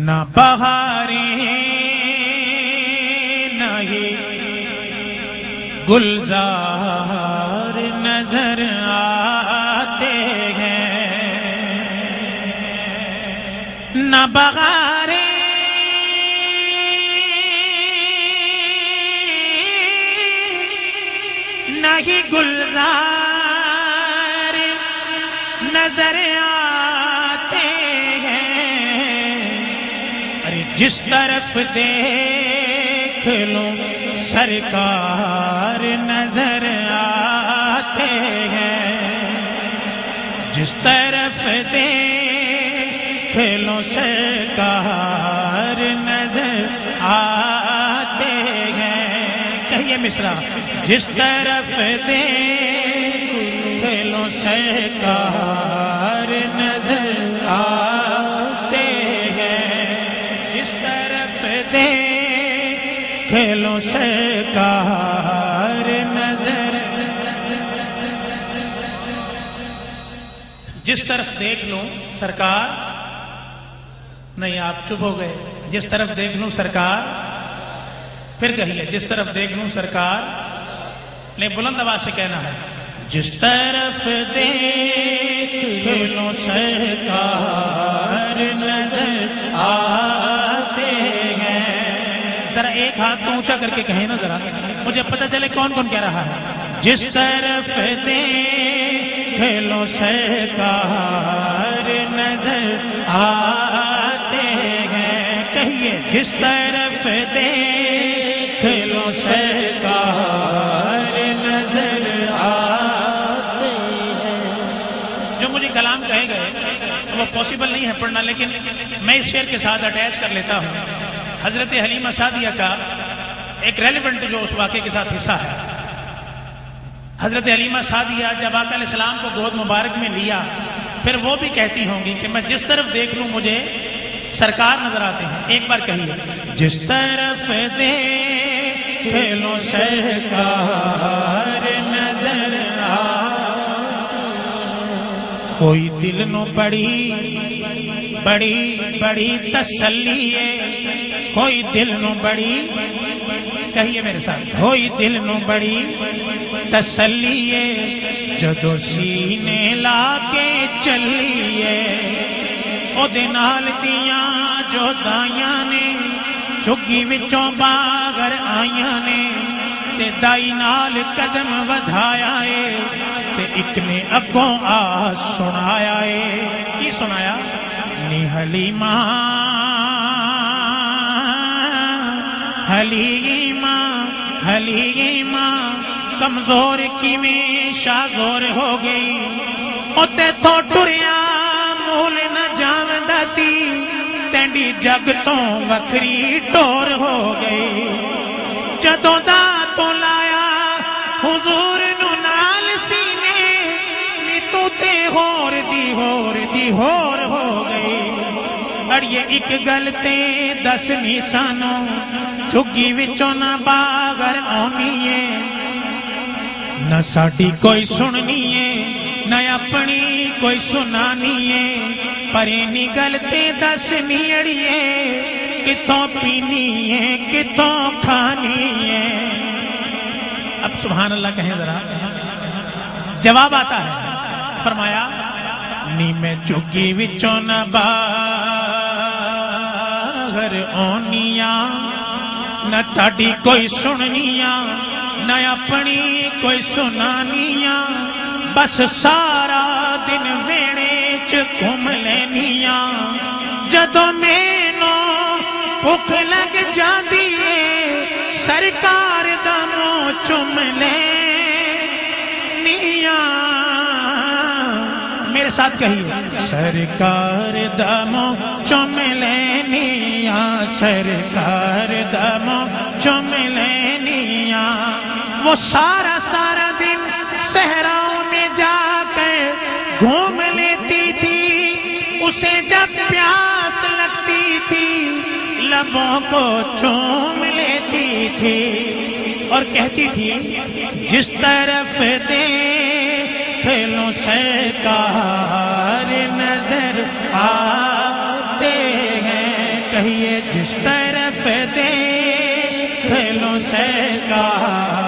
نہ بہاریں نہ ہی گلزار نظر آتے ہیں، نہ بہاریں نہ ہی گلزار نظر آتے ہیں۔ ارے جس طرف دیکھ لو سرکار نظر آتے ہیں، جس طرف دیکھ لو سرکار نظر آتے ہیں۔ کہیے مصرع، جس طرف دیکھ لو سرکار نظر آتے ہیں، جس طرف دیکھ لو سرکار نظر، جس طرف دیکھ لوں سرکار، نہیں آپ چپ ہو گئے، جس طرف دیکھ لوں سرکار، پھر کہیے جس طرف دیکھ لوں سرکار، نہیں بلند آواز سے کہنا ہے، جس طرف دیکھ لوں سرکار نظر آتے ہیں۔ ذرا ایک ہاتھ کو اونچا کر کے کہیں نا، ذرا مجھے پتہ چلے کون کون کہہ رہا ہے۔ جس طرف دیکھ لو سرکار نظر آتے ہیں، کہیے جس طرف دیکھ لو سرکار نظر آتے ہیں۔ جو مجھے کلام کہے گئے وہ پاسبل نہیں ہے پڑھنا، لیکن میں اس شعر کے ساتھ اٹیچ کر لیتا ہوں۔ حضرت حلیمہ سعدیہ کا ایک ریلیونٹ جو اس واقعے کے ساتھ حصہ ہے۔ حضرت حلیمہ سعدیہ جب آقا علیہ السلام کو گود مبارک میں لیا، پھر وہ بھی کہتی ہوں گی کہ میں جس طرف دیکھ لوں مجھے سرکار نظر آتے ہیں۔ ایک بار کہیے، جس طرف دیکھ لو سرکار نظر آتے ہیں۔ کوئی دل نو بڑی بڑی بڑی تسلی ہے، کوئی دل نو بڑی، کہیے میرے ساتھ، کوئی دل نو بڑی تسلی ہے، جدو سینے لا کے چلیے، او دے نال دیاں جو دائیاں نے چگی وچوں باگر آئیاں نے، تے دائی نال قدم ودھایا ہے، تے ایک نے اگوں آ سنایا ہے۔ کی سنایا؟ نی حلیمہ حلیمہ حلیمہ کمزور کی میں شازور ہو گئی، اتے تو ٹریا مول نہ جاندا سی، تینڈی جگ تو وکھری ٹور ہو گئی۔ جدوں دا تو لایا حضور نو نال سینے، نی تو تے ہور دی ہور ہو گئی۔ اڑیے ایک گل تے دسنی سانو، چگی وچوں نہ باگر آنی ہے، نہ ساڈی کوئی سننی ہے، نہ اپنی کوئی سنانی ہے، پر اینی گل تے دسنی اڑیے، کتوں پینی ہے کتوں کھانی ہے۔ اب سبحان اللہ کہیں ذرا، جواب آتا ہے، فرمایا نی میں چگی وچوں نہ باگر آنیاں، نہ تاڑی کوئی سننیاں، نہ اپنی کوئی سنانیاں، بس سارا دن ویڑے چ گھوم لینیاں، جدوں مینوں بھوک لگ جاندی ہے، سرکار دا منہ چوم لینیاں۔ میرے ساتھ کہیے، سرکار دا منہ چوم لینیاں، سرکار دا منہ چوم لینیاں۔ وہ سارا دن صحراؤں میں جا کر گھوم لیتی تھی اسے جب پیاس لگتی تھی لبوں کو چوم لیتی تھی اور کہتی تھی جس طرف دیکھ لو سرکار نظر آتے ہیں کہیے جس طرف دیکھ لو سرکار